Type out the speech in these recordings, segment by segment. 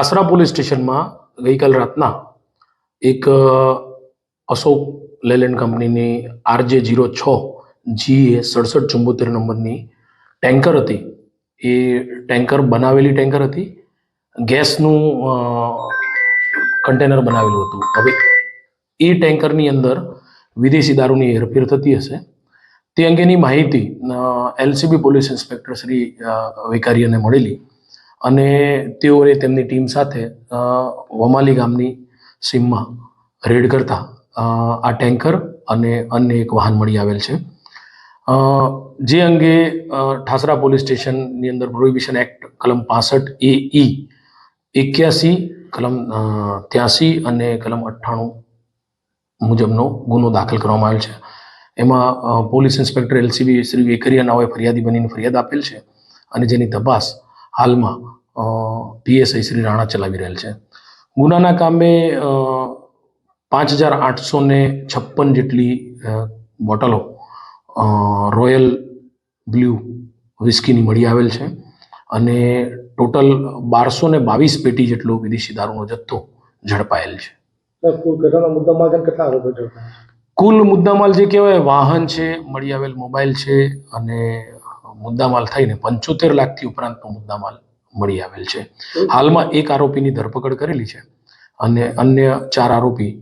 Thasra police સ્ટેશનમાં ગઈકાલ રાતના એક અશોક લેલેન્ડ કંપનીની RJ06 GA 6774 નંબરની ટેન્કર હતી. એ ટેન્કર બનાવેલી ટેન્કર હતી, ગેસનું કન્ટેનર બનાવેલું હતું. હવે એ ટેન્કરની અંદર વિદેશી દારૂની હેરફેર થતી હશે તે અંગેની માહિતી LCB પોલીસ ઇન્સ્પેક્ટર શ્રી વેકારીયાને મળેલી અને તેઓએ તેમની ટીમ સાથે વમાલી ગામની સીમમાં રેડ કરતા આ ટેન્કર અને અન્ય એક વાહન મળી આવેલ છે. જે અંગે ઠાસરા પોલીસ સ્ટેશનની અંદર પ્રોહિબિશન એક્ટ કલમ 65 AE 81 કલમ 83 અને કલમ 98 મુજબનો ગુનો દાખલ કરવામાં આવેલ છે. એમાં police inspector LCB Shri Vekariya નાઓએ ફરિયાદી બનીને ફરિયાદ આપેલ છે અને જેની તપાસ હાલમાં PSI શ્રી રાણા ચલાવી રહેલ છે. ગુનાના કામે 5856 જેટલી બોટલો રોયલ બ્લુ વિસ્કીની મળી આવેલ છે અને ટોટલ 1222 પેટી જેટલો વિદેશી દારૂનો જથ્થો ઝડપાયેલ છે. કુલ મુદ્દામાલ જે કહેવાય વાહન છે, મળી આવેલ મોબાઈલ છે અને મુદ્દામાલ થઈને 75 લાખથી ઉપરાંતનો મુદ્દામાલ મળી આવેલ છે. હાલમાં એક આરોપીની ધરપકડ કરેલી છે અને અન્ય 4 આરોપી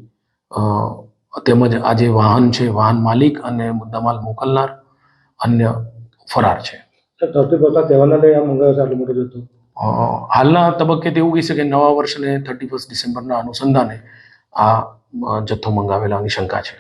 તેમજ આ જે વાહન છે, વાહન માલિક અને મુદ્દામાલ મોકલનાર અન્ય ફરાર છે. હાલના તબક્કે તેવું કહી શકે નવા વર્ષને 31 ડિસેમ્બરના અનુસંધાને આ જથ્થો મંગાવેલાની શંકા છે.